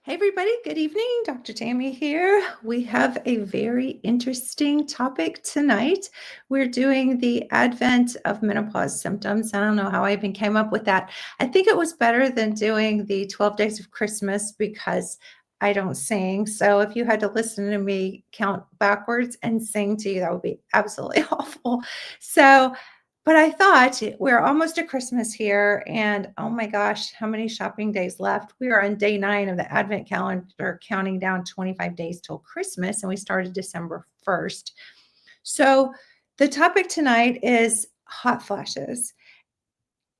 Hey everybody, good evening. Dr. Tammy here. We have a very interesting topic tonight. We're doing the advent of menopause symptoms. I don't know how I even came up with that. I think it was better than doing the 12 days of Christmas because I don't sing. So if you had to listen to me count backwards and sing to you, that would be absolutely awful. So but I thought we're almost at Christmas here, and oh my gosh, how many shopping days left? We are on day 9 of the Advent calendar, counting down 25 days till Christmas, and we started December 1st. So the topic tonight is hot flashes.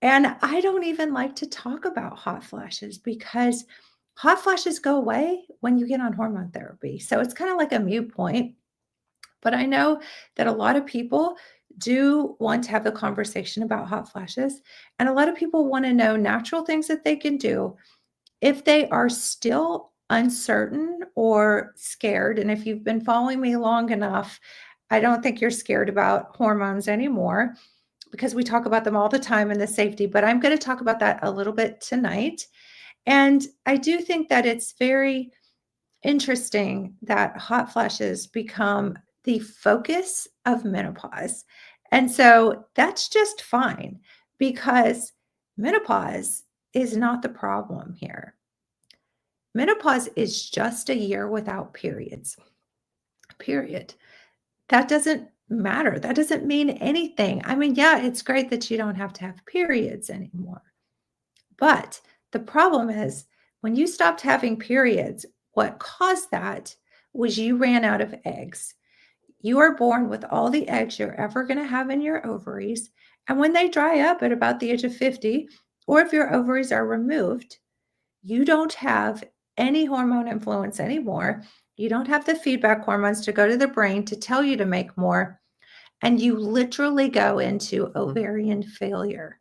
And I don't even like to talk about hot flashes because hot flashes go away when you get on hormone therapy. So it's kind of like a mute point. But I know that a lot of people do want to have the conversation about hot flashes. And a lot of people want to know natural things that they can do if they are still uncertain or scared. And if you've been following me long enough, I don't think you're scared about hormones anymore because we talk about them all the time and the safety. But I'm going to talk about that a little bit tonight. And I do think that it's very interesting that hot flashes become the focus of menopause. And so that's just fine because menopause is not the problem here. Menopause is just a year without periods, period. That doesn't matter. That doesn't mean anything. I mean, yeah, it's great that you don't have to have periods anymore. But the problem is when you stopped having periods, what caused that was you ran out of eggs. You are born with all the eggs you're ever going to have in your ovaries. And when they dry up at about the age of 50, or if your ovaries are removed, you don't have any hormone influence anymore. You don't have the feedback hormones to go to the brain to tell you to make more. And you literally go into ovarian failure.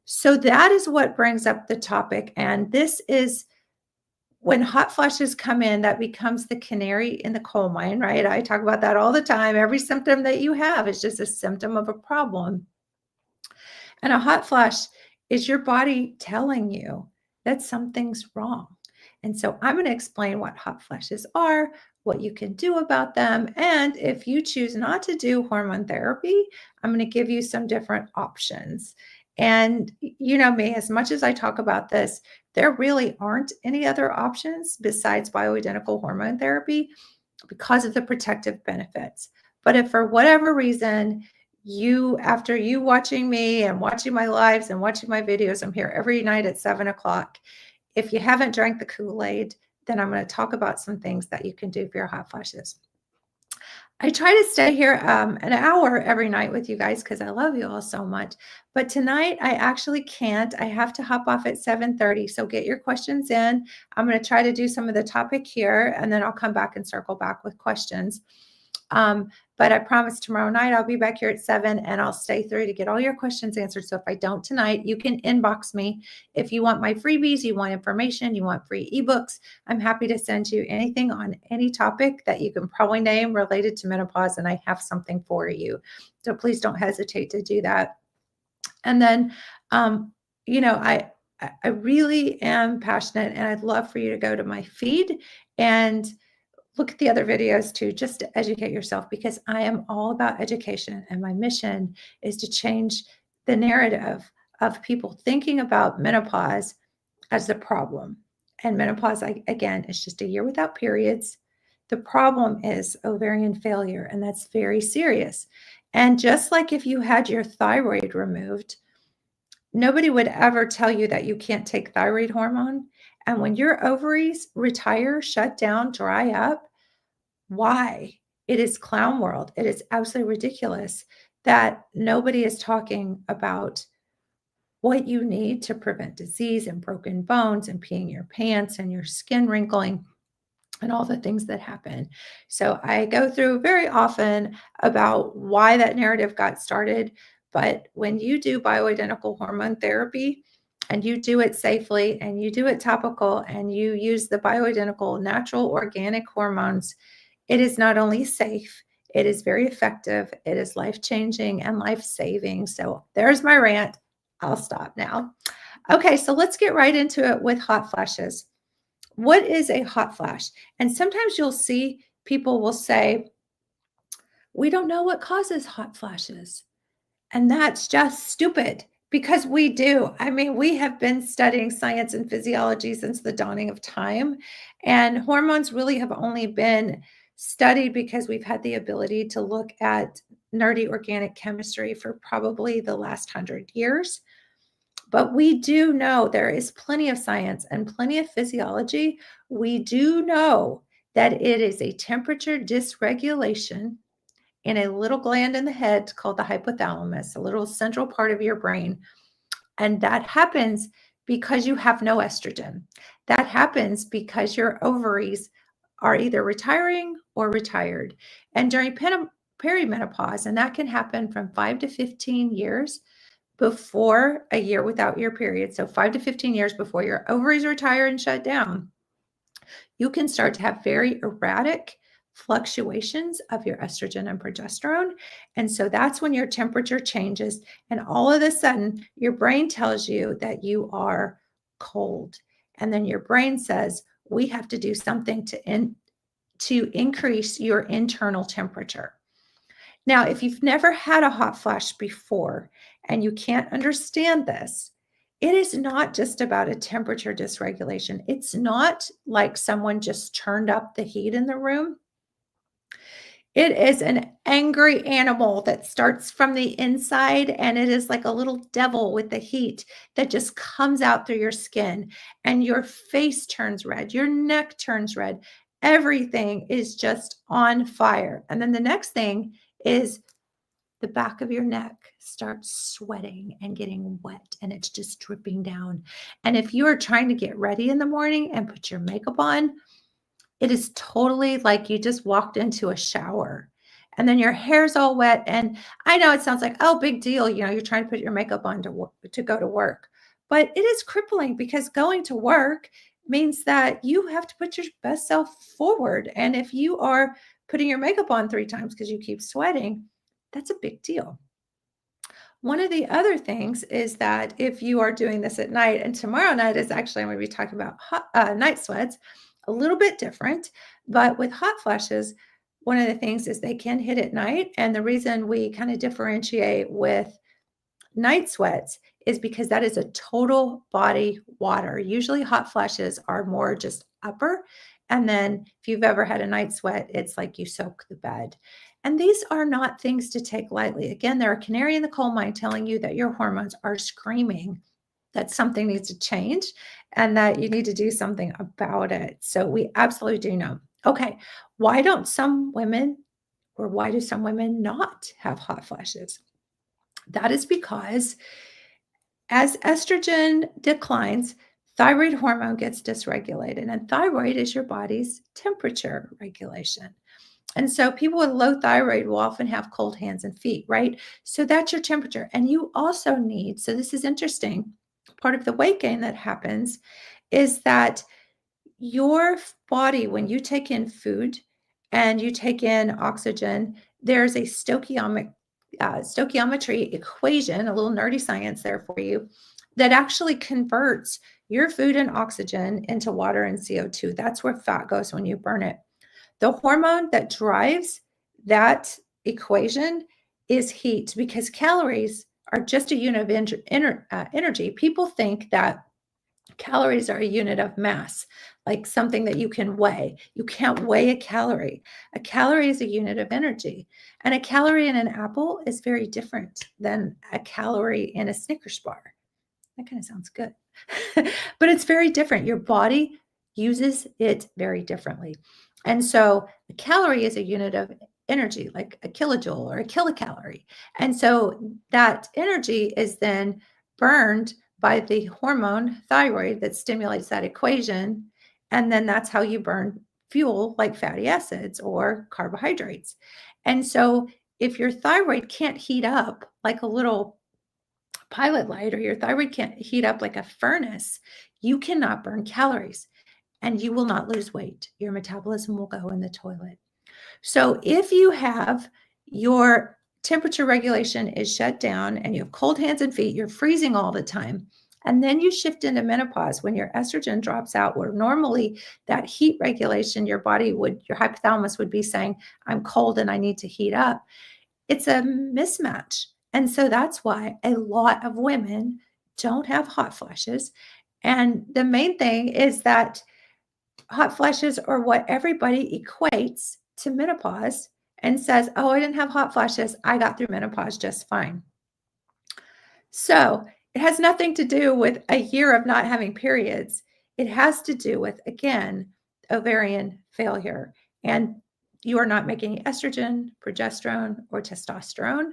So that is what brings up the topic. And this is when hot flashes come in, that becomes the canary in the coal mine, right? I talk about that all the time. Every symptom that you have is just a symptom of a problem. And a hot flash is your body telling you that something's wrong. And so I'm going to explain what hot flashes are, what you can do about them. And if you choose not to do hormone therapy, I'm going to give you some different options. And you know me, as much as I talk about this, there really aren't any other options besides bioidentical hormone therapy because of the protective benefits. But if for whatever reason, after you watching me and watching my lives and watching my videos, I'm here every night at 7 o'clock. If you haven't drank the Kool-Aid, then I'm going to talk about some things that you can do for your hot flashes. I try to stay here an hour every night with you guys because I love you all so much. But tonight I actually can't. I have to hop off at 7:30. So get your questions in. I'm going to try to do some of the topic here, and then I'll come back and circle back with questions. But I promise tomorrow night I'll be back here at 7 and I'll stay through to get all your questions answered. So if I don't tonight, you can inbox me. If you want my freebies, you want information, you want free ebooks, I'm happy to send you anything on any topic that you can probably name related to menopause, and I have something for you. So please don't hesitate to do that. And then, you know, I really am passionate, and I'd love for you to go to my feed and look at the other videos too, just to educate yourself, because I am all about education and my mission is to change the narrative of people thinking about menopause as the problem. And menopause, again, is just a year without periods. The problem is ovarian failure, and that's very serious. And just like if you had your thyroid removed, nobody would ever tell you that you can't take thyroid hormone. And when your ovaries retire, shut down, dry up, why? It is clown world. It is absolutely ridiculous that nobody is talking about what you need to prevent disease and broken bones and peeing your pants and your skin wrinkling and all the things that happen. So I go through very often about why that narrative got started. But when you do bioidentical hormone therapy and you do it safely and you do it topical and you use the bioidentical natural organic hormones, it is not only safe, it is very effective, it is life-changing and life-saving. So there's my rant. I'll stop now. Okay, so let's get right into it with hot flashes. What is a hot flash? And sometimes you'll see people will say, we don't know what causes hot flashes. And that's just stupid because we do. I mean, we have been studying science and physiology since the dawning of time. And hormones really have only been studied because we've had the ability to look at nerdy organic chemistry for probably the last 100 years. But we do know there is plenty of science and plenty of physiology. We do know that it is a temperature dysregulation in a little gland in the head called the hypothalamus, a little central part of your brain. And that happens because you have no estrogen. That happens because your ovaries are either retiring or retired. And during perimenopause, and that can happen from 5 to 15 years before a year without your period. So 5 to 15 years before your ovaries retire and shut down, you can start to have very erratic fluctuations of your estrogen and progesterone. And so that's when your temperature changes. And all of a sudden, your brain tells you that you are cold. And then your brain says, we have to do something to increase your internal temperature. Now, if you've never had a hot flash before and you can't understand this, it is not just about a temperature dysregulation. It's not like someone just turned up the heat in the room. It is an angry animal that starts from the inside, and it is like a little devil with the heat that just comes out through your skin, and your face turns red, your neck turns red. Everything is just on fire. And then the next thing is the back of your neck starts sweating and getting wet, and it's just dripping down. And if you are trying to get ready in the morning and put your makeup on, it is totally like you just walked into a shower, and then your hair's all wet. And I know it sounds like, oh, big deal. You're trying to put your makeup on to go to work, but it is crippling because going to work means that you have to put your best self forward. And if you are putting your makeup on 3 times because you keep sweating, that's a big deal. One of the other things is that if you are doing this at night, and tomorrow night is actually, I'm going to be talking about night sweats, a little bit different, but with hot flashes, one of the things is they can hit at night. And the reason we kind of differentiate with night sweats is because that is a total body water. Usually hot flashes are more just upper. And then if you've ever had a night sweat, it's like you soak the bed. And these are not things to take lightly. Again, they're a canary in the coal mine telling you that your hormones are screaming that something needs to change and that you need to do something about it. So we absolutely do know. Okay, why don't some women, or why do some women not have hot flashes? That is because as estrogen declines, thyroid hormone gets dysregulated, and thyroid is your body's temperature regulation. And so people with low thyroid will often have cold hands and feet, right? So that's your temperature. And you also need, so this is interesting, part of the weight gain that happens is that your body, when you take in food and you take in oxygen, there's a stoichiometry equation, a little nerdy science there for you, that actually converts your food and oxygen into water and CO2. That's where fat goes when you burn it. The hormone that drives that equation is heat, because calories are just a unit of energy. People think that calories are a unit of mass, like something that you can weigh. You can't weigh a calorie. A calorie is a unit of energy. And a calorie in an apple is very different than a calorie in a Snickers bar. That kind of sounds good. But it's very different. Your body uses it very differently. And so a calorie is a unit of energy, like a kilojoule or a kilocalorie. And so that energy is then burned by the hormone thyroid that stimulates that equation. And then that's how you burn fuel, like fatty acids or carbohydrates. And so if your thyroid can't heat up like a little pilot light, or your thyroid can't heat up like a furnace, you cannot burn calories and you will not lose weight. Your metabolism will go in the toilet. So if you have your temperature regulation is shut down and you have cold hands and feet, you're freezing all the time, And then you shift into menopause when your estrogen drops out, where normally that heat regulation, your hypothalamus would be saying, I'm cold and I need to heat up. It's a mismatch. And so that's why a lot of women don't have hot flashes. And the main thing is that hot flashes are what everybody equates to menopause and says, oh, I didn't have hot flashes. I got through menopause just fine. So it has nothing to do with a year of not having periods. It has to do with, again, ovarian failure. And you are not making estrogen, progesterone, or testosterone.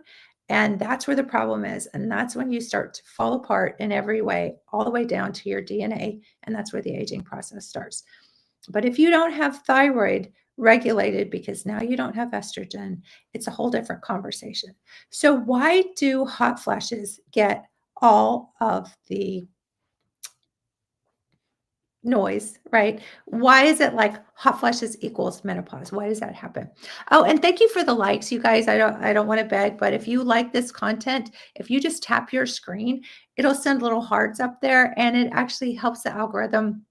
And that's where the problem is. And that's when you start to fall apart in every way, all the way down to your DNA. And that's where the aging process starts. But if you don't have thyroid regulated because now you don't have estrogen, it's a whole different conversation. So why do hot flashes get all of the noise, right? Why is it like hot flashes equals menopause? Why does that happen? Oh, and thank you for the likes, you guys. I don't want to beg, but if you like this content, if you just tap your screen, it'll send little hearts up there, and it actually helps the algorithm.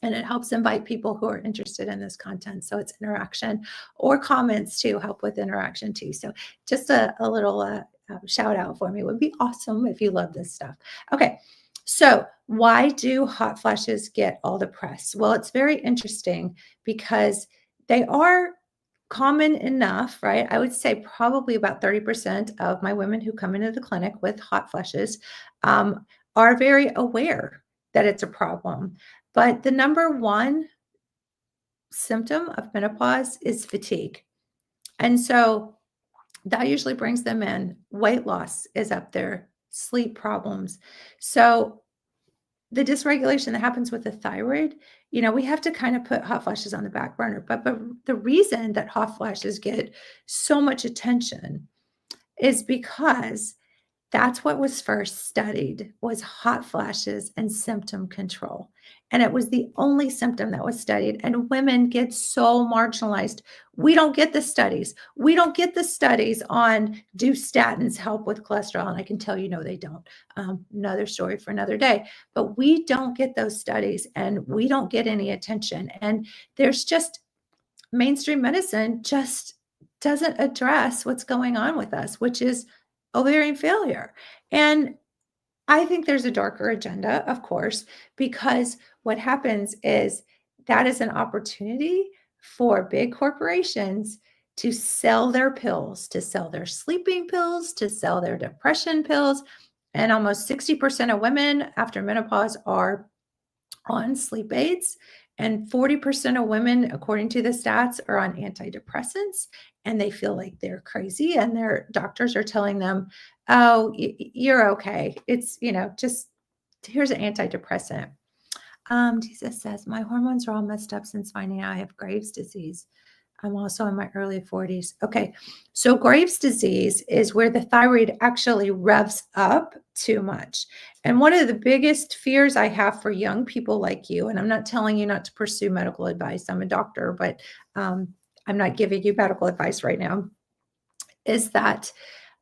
And it helps invite people who are interested in this content. So it's interaction, or comments too help with interaction too. So just a little shout out for me would be awesome if you love this stuff. Okay, so why do hot flashes get all the press? Well, it's very interesting because they are common enough, right? I would say probably about 30% of my women who come into the clinic with hot flashes are very aware that it's a problem. But the number one symptom of menopause is fatigue. And so that usually brings them in. Weight loss is up there, sleep problems. So the dysregulation that happens with the thyroid, we have to kind of put hot flashes on the back burner. But the reason that hot flashes get so much attention is because that's what was first studied, was hot flashes and symptom control. And it was the only symptom that was studied. And women get so marginalized. We don't get the studies. We don't get the studies on, do statins help with cholesterol? And I can tell you, no, they don't. Another story for another day. But we don't get those studies, and we don't get any attention. And there's just, mainstream medicine just doesn't address what's going on with us, which is ovarian failure. And I think there's a darker agenda, of course, because what happens is that is an opportunity for big corporations to sell their pills, to sell their sleeping pills, to sell their depression pills. And almost 60% of women after menopause are on sleep aids. And 40% of women, according to the stats, are on antidepressants, and they feel like they're crazy. And their doctors are telling them, oh, you're okay. It's, just here's an antidepressant. Jesus says, my hormones are all messed up since finding out I have Graves' disease. I'm also in my early 40s. Okay, so Graves' disease is where the thyroid actually revs up too much. And one of the biggest fears I have for young people like you, and I'm not telling you not to pursue medical advice, I'm a doctor, but I'm not giving you medical advice right now, is that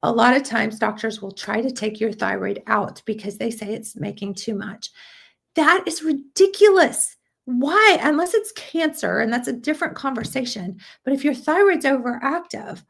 a lot of times doctors will try to take your thyroid out because they say it's making too much. That is ridiculous. Why? Unless it's cancer, and that's a different conversation. But if your thyroid's overactive,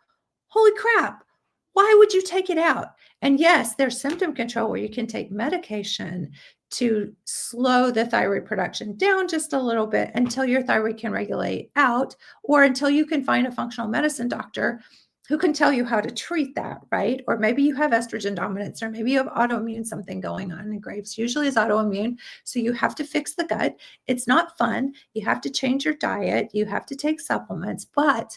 holy crap, why would you take it out? And yes, there's symptom control where you can take medication to slow the thyroid production down just a little bit until your thyroid can regulate out, or until you can find a functional medicine doctor who can tell you how to treat that, right? Or maybe you have estrogen dominance, or maybe you have autoimmune something going on. And Graves usually is autoimmune. So you have to fix the gut. It's not fun. You have to change your diet. You have to take supplements, but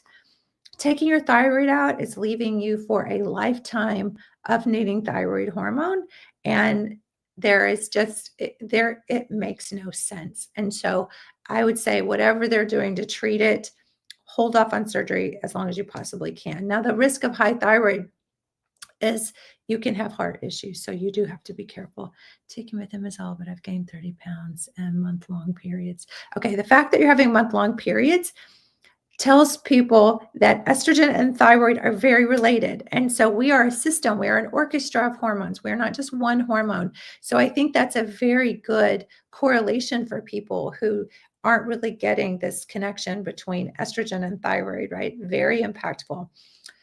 taking your thyroid out is leaving you for a lifetime of needing thyroid hormone. And it makes no sense. And so I would say whatever they're doing to treat it, hold off on surgery as long as you possibly can. Now, the risk of high thyroid is you can have heart issues. So you do have to be careful. Taking methimazole, but I've gained 30 pounds and month-long periods. Okay, the fact that you're having month-long periods, tells people that estrogen and thyroid are very related. And so we are a system, we are an orchestra of hormones. We're not just one hormone. So I think that's a very good correlation for people who aren't really getting this connection between estrogen and thyroid, right? Very impactful.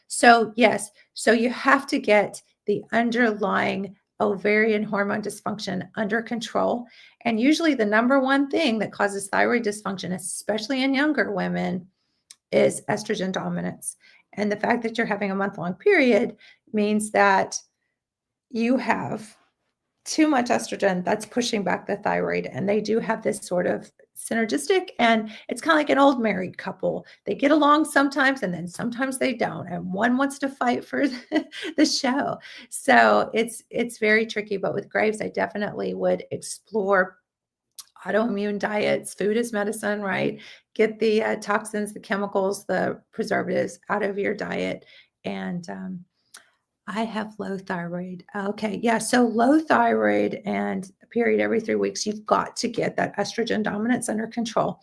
So, yes, so you have to get the underlying ovarian hormone dysfunction under control. And usually, the number one thing that causes thyroid dysfunction, especially in younger women, is estrogen dominance. And the fact that you're having a month-long period means that you have too much estrogen that's pushing back the thyroid. And they do have this sort of synergistic, and it's kind of like an old married couple. They get along sometimes and then sometimes they don't. And one wants to fight for the show. So it's very tricky. But with Graves, I definitely would explore autoimmune diets. Food is medicine, right? Get the toxins, the chemicals, the preservatives out of your diet. And I have low thyroid. Okay, yeah. So low thyroid and a period every 3 weeks, you've got to get that estrogen dominance under control.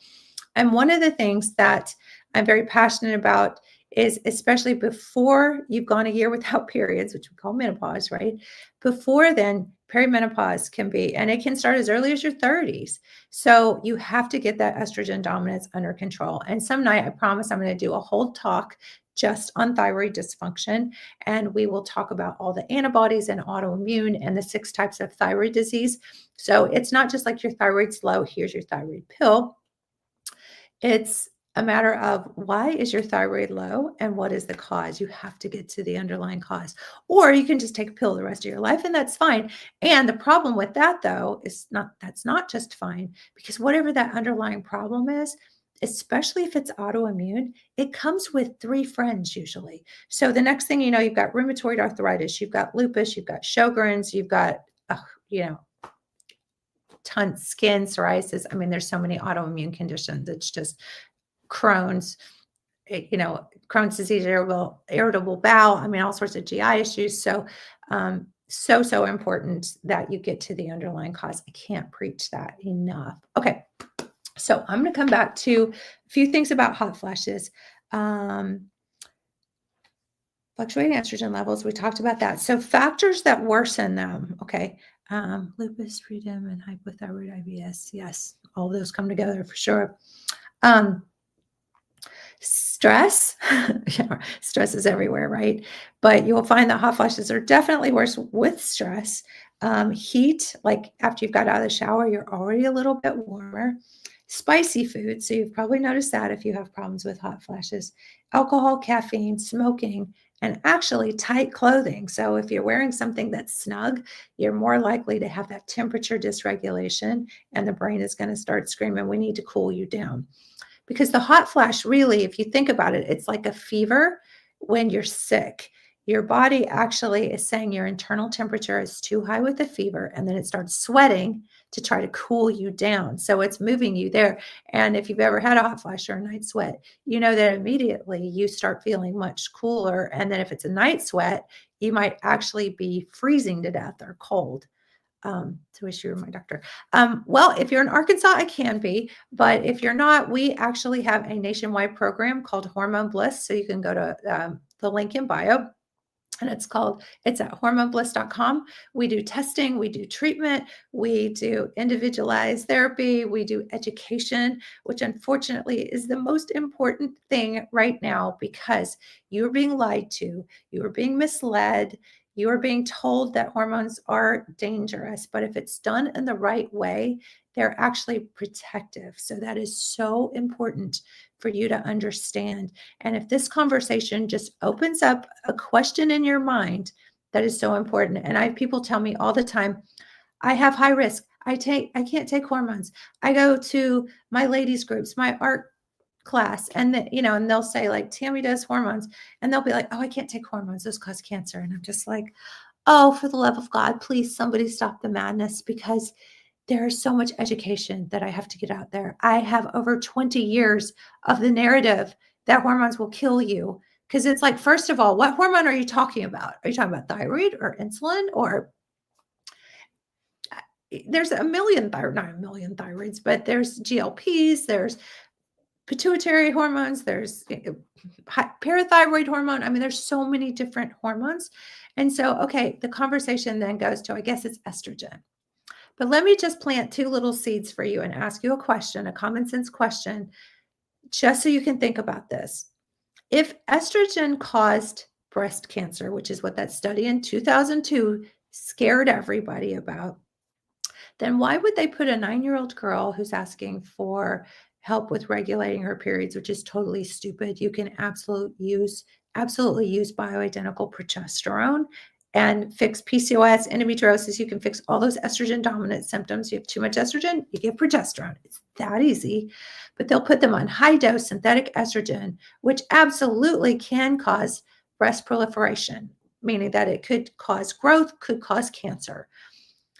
And one of the things that I'm very passionate about is, especially before you've gone a year without periods, which we call menopause, right? Before then, perimenopause can be, and it can start as early as your 30s. So you have to get that estrogen dominance under control. And some night, I promise I'm going to do a whole talk just on thyroid dysfunction. And we will talk about all the antibodies and autoimmune and the 6 types of thyroid disease. So it's not just like your thyroid's low, here's your thyroid pill. It's a matter of, why is your thyroid low and what is the cause? You have to get to the underlying cause. Or you can just take a pill the rest of your life and that's fine. And the problem with that, though, is that's not just fine, because whatever that underlying problem is, especially if it's autoimmune, it comes with 3 friends usually. So the next thing you know, you've got rheumatoid arthritis, you've got lupus, you've got Sjogren's, you've got, you know, skin psoriasis. I mean, there's so many autoimmune conditions. It's just Crohn's, Crohn's disease, irritable bowel. I mean, all sorts of GI issues. So, so important that you get to the underlying cause. I can't preach that enough. Okay. So I'm going to come back to a few things about hot flashes. Fluctuating estrogen levels, we talked about that. So factors that worsen them, okay. Lupus, freedom, and hypothyroid IBS. Yes, all those come together for sure. Stress, stress is everywhere, right? But you will find that hot flashes are definitely worse with stress. Heat, like after you've got out of the shower, you're already a little bit warmer. Spicy food, so you've probably noticed that if you have problems with hot flashes. Alcohol, caffeine, smoking, and actually tight clothing. So if you're wearing something that's snug, you're more likely to have that temperature dysregulation, and the brain is going to start screaming, we need to cool you down. Because the hot flash, really, if you think about it, it's like a fever when you're sick. Your body actually is saying your internal temperature is too high with the fever, and then it starts sweating to try to cool you down. So it's moving you there. And if you've ever had a hot flash or a night sweat, you know that immediately you start feeling much cooler. And then if it's a night sweat, you might actually be freezing to death or cold. To wish you were my doctor. Well, if you're in Arkansas, I can be, but if you're not, we actually have a nationwide program called Hormone Bliss. So you can go to the link in bio. And it's at hormonebliss.com. We do testing, we do treatment, we do individualized therapy, we do education, which unfortunately is the most important thing right now, because you're being lied to, you are being misled, you are being told that hormones are dangerous. But if it's done in the right way, they're actually protective. So that is so important for you to understand. And if this conversation just opens up a question in your mind, that is so important. And I have people tell me all the time, I have high risk. I can't take hormones. I go to my ladies groups, my art class, and and they'll say, like, Tammy does hormones, and they'll be like, oh, I can't take hormones, those cause cancer. And I'm just like, oh, for the love of God, please somebody stop the madness, because there is so much education that I have to get out there. I have over 20 years of the narrative that hormones will kill you. Because it's like, first of all, what hormone are you talking about? Are you talking about thyroid or insulin? Or there's not a million thyroids, but there's GLPs, there's pituitary hormones, there's parathyroid hormone. I mean, there's so many different hormones. And so, okay, the conversation then goes to, I guess it's estrogen. But let me just plant two little seeds for you and ask you a question, a common sense question, just so you can think about this. If estrogen caused breast cancer, which is what that study in 2002 scared everybody about, then why would they put a 9-year-old girl who's asking for help with regulating her periods, which is totally stupid? You can absolutely use bioidentical progesterone and fix PCOS, endometriosis. You can fix all those estrogen dominant symptoms. You have too much estrogen, you get progesterone. It's that easy. But they'll put them on high dose synthetic estrogen, which absolutely can cause breast proliferation, meaning that it could cause growth, could cause cancer.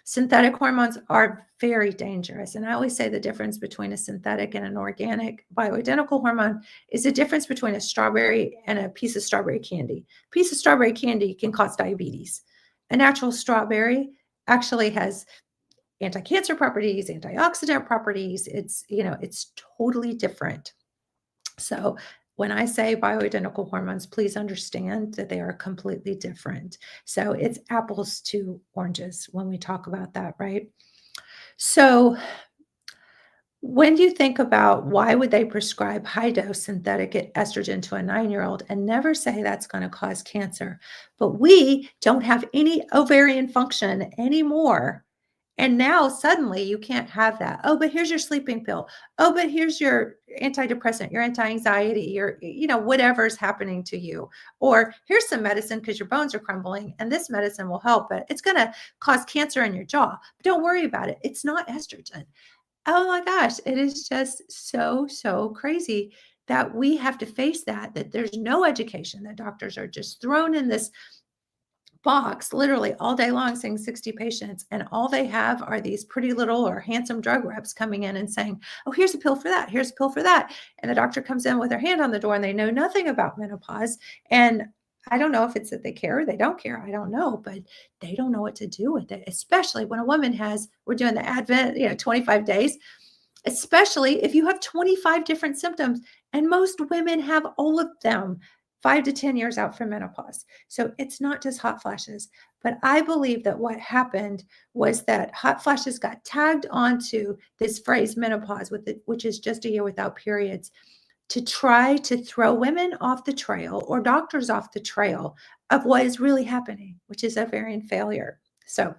Synthetic hormones are very dangerous. And I always say the difference between a synthetic and an organic bioidentical hormone is the difference between a strawberry and a piece of strawberry candy. A piece of strawberry candy can cause diabetes. A natural strawberry actually has anti-cancer properties, antioxidant properties. It's totally different. So when I say bioidentical hormones, please understand that they are completely different. So it's apples to oranges when we talk about that, right? So when you think about why would they prescribe high dose synthetic estrogen to a 9-year-old and never say that's going to cause cancer, but we don't have any ovarian function anymore. And now suddenly you can't have that. Oh, but here's your sleeping pill. Oh, but here's your antidepressant, your anti-anxiety, your, whatever's happening to you. Or here's some medicine because your bones are crumbling and this medicine will help, but it's going to cause cancer in your jaw. But don't worry about it. It's not estrogen. Oh my gosh, it is just so crazy that we have to face that there's no education, that doctors are just thrown in this box literally all day long saying 60 patients, and all they have are these pretty little or handsome drug reps coming in and saying, oh, here's a pill for that, here's a pill for that. And the doctor comes in with their hand on the door and they know nothing about menopause. And I don't know if it's that they care or they don't care. I don't know, but they don't know what to do with it, especially when a woman we're doing the Advent, 25 days, especially if you have 25 different symptoms, and most women have all of them 5 to 10 years out from menopause. So it's not just hot flashes, but I believe that what happened was that hot flashes got tagged onto this phrase menopause, which is just a year without periods, to try to throw women off the trail or doctors off the trail of what is really happening, which is ovarian failure. So,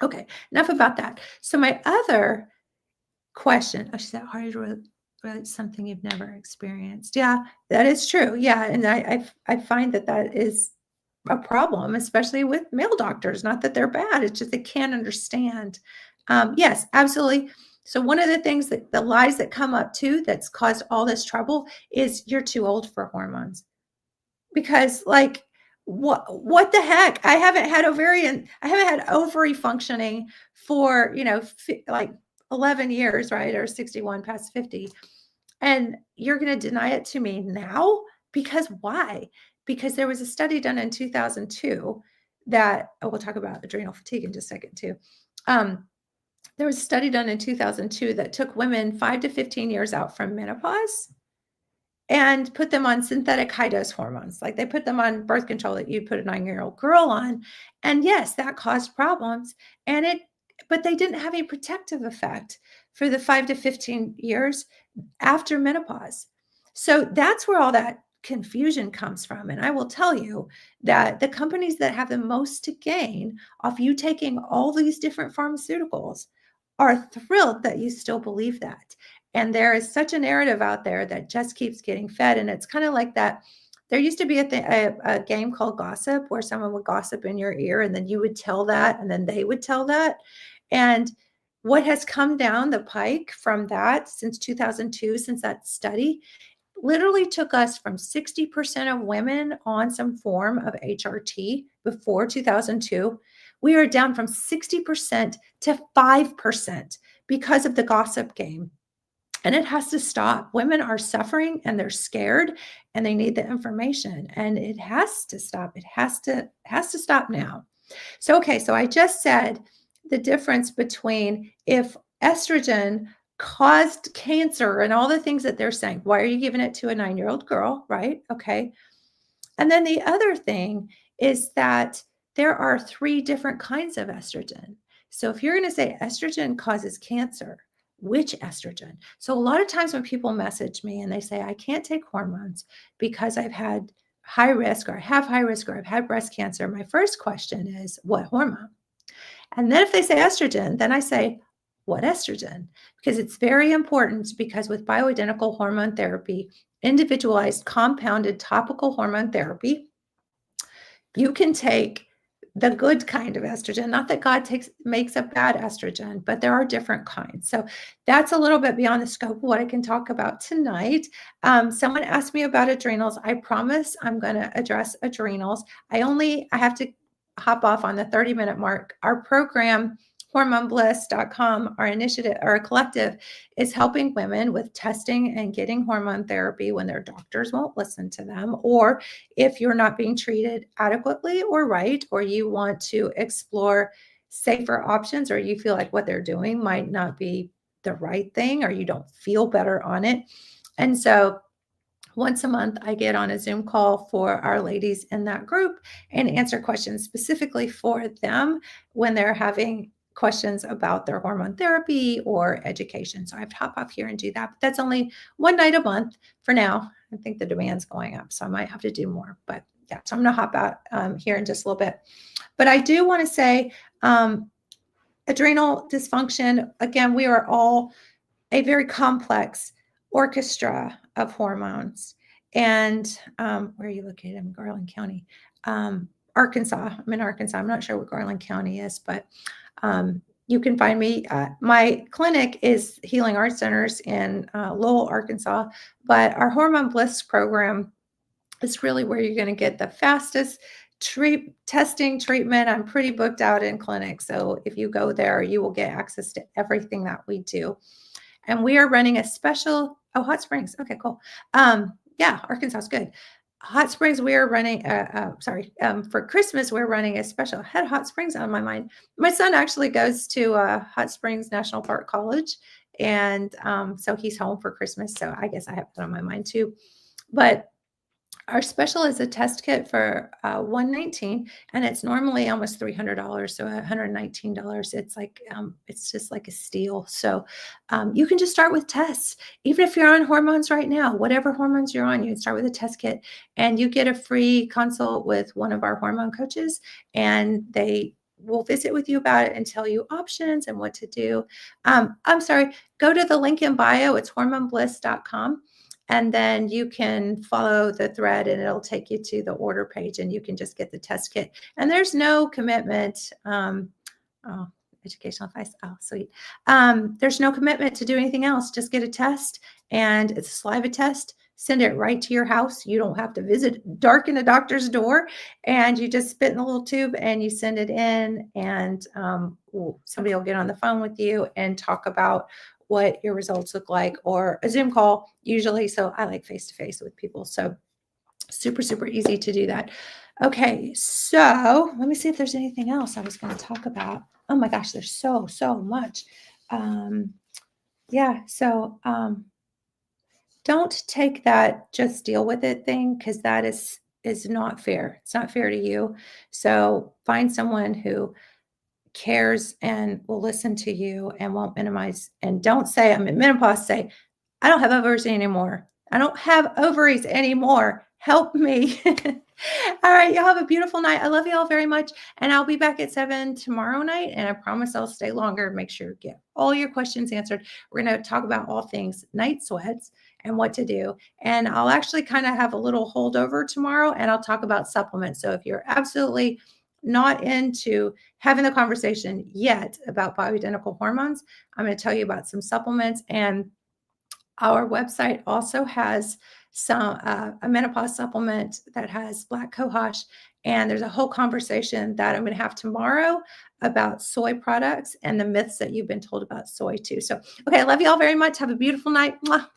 okay, enough about that. So my other question, oh, is that hard to relate something you've never experienced? Yeah, that is true. Yeah, and I find that is a problem, especially with male doctors. Not that they're bad, it's just they can't understand. Yes, absolutely. So one of the things that the lies that come up too that's caused all this trouble is you're too old for hormones. Because like what the heck? I haven't had ovary functioning for, like 11 years, right? Or 61 past 50. And you're going to deny it to me now? Because why? Because there was a study done in 2002 we'll talk about adrenal fatigue in just a second too. There was a study done in 2002 that took women 5 to 15 years out from menopause and put them on synthetic high dose hormones. Like they put them on birth control that you put a 9-year-old girl on. And yes, that caused problems. But they didn't have a protective effect for the 5 to 15 years after menopause. So that's where all that confusion comes from. And I will tell you that the companies that have the most to gain off you taking all these different pharmaceuticals are thrilled that you still believe that. And there is such a narrative out there that just keeps getting fed. And it's kind of like that. There used to be a game called Gossip where someone would gossip in your ear and then you would tell that and then they would tell that. And what has come down the pike from that since 2002, since that study, literally took us from 60% of women on some form of HRT before 2002. We are down from 60% to 5% because of the gossip game. And it has to stop. Women are suffering and they're scared and they need the information, and it has to stop. It has to stop now. So, okay, so I just said the difference between if estrogen caused cancer and all the things that they're saying. Why are you giving it to a 9-year-old girl, right? Okay. And then the other thing is that there are 3 different kinds of estrogen. So if you're going to say estrogen causes cancer, which estrogen? So a lot of times when people message me and they say, I can't take hormones because I've had high risk or I have high risk or I've had breast cancer, my first question is, what hormone? And then if they say estrogen, then I say, what estrogen? Because it's very important, because with bioidentical hormone therapy, individualized compounded topical hormone therapy, you can take the good kind of estrogen, not that God makes a bad estrogen, but there are different kinds. So that's a little bit beyond the scope of what I can talk about tonight. Someone asked me about adrenals. I promise I'm going to address adrenals. I have to hop off on the 30-minute mark. Our program, hormonebliss.com, our initiative, our collective, is helping women with testing and getting hormone therapy when their doctors won't listen to them, or if you're not being treated adequately or right, or you want to explore safer options, or you feel like what they're doing might not be the right thing, or you don't feel better on it. And so once a month, I get on a Zoom call for our ladies in that group and answer questions specifically for them when they're having questions about their hormone therapy or education. So I have to hop off here and do that. But that's only one night a month for now. I think the demand's going up, so I might have to do more. But yeah, so I'm going to hop out here in just a little bit. But I do want to say adrenal dysfunction, again, we are all a very complex orchestra of hormones. And where are you located? I'm in Garland County, Arkansas. I'm in Arkansas. I'm not sure what Garland County is, but you can find me. My clinic is Healing Art Centers in Lowell, Arkansas, but our Hormone Bliss program is really where you're going to get the fastest testing treatment. I'm pretty booked out in clinic. So if you go there, you will get access to everything that we do. And we are running a special, Hot Springs. Okay, cool. Yeah, Arkansas is good. Hot Springs, we are running, for Christmas, we're running a special. I had Hot Springs on my mind. My son actually goes to Hot Springs National Park College. And so he's home for Christmas. So I guess I have that on my mind too. But our special is a test kit for $119, and it's normally almost $300, so $119. It's like it's just like a steal. So you can just start with tests, even if you're on hormones right now. Whatever hormones you're on, you can start with a test kit, and you get a free consult with one of our hormone coaches, and they will visit with you about it and tell you options and what to do. I'm sorry, go to the link in bio. It's hormonebliss.com. And then you can follow the thread and it'll take you to the order page, and you can just get the test kit. And there's no commitment. Educational advice. Oh, sweet. There's no commitment to do anything else. Just get a test, and it's a saliva test. Send it right to your house. You don't have to darken a doctor's door, and you just spit in a little tube and you send it in, and somebody will get on the phone with you and talk about what your results look like, or a Zoom call usually. So I like face-to-face with people. So super, super easy to do that. Okay, so let me see if there's anything else I was going to talk about. Oh my gosh, there's so much. Don't take that just deal with it thing, because that is not fair. It's not fair to you. So find someone who cares and will listen to you and won't minimize. And don't say, I'm in menopause. Say, I don't have ovaries anymore. I don't have ovaries anymore. Help me. All right. Y'all have a beautiful night. I love you all very much. And I'll be back at 7 tomorrow night. And I promise I'll stay longer and make sure you get all your questions answered. We're going to talk about all things night sweats and what to do. And I'll actually kind of have a little holdover tomorrow, and I'll talk about supplements. So if you're absolutely not into having the conversation yet about bioidentical hormones, I'm going to tell you about some supplements. And our website also has a menopause supplement that has black cohosh. And there's a whole conversation that I'm going to have tomorrow about soy products and the myths that you've been told about soy too. So, okay, I love you all very much. Have a beautiful night. Mwah.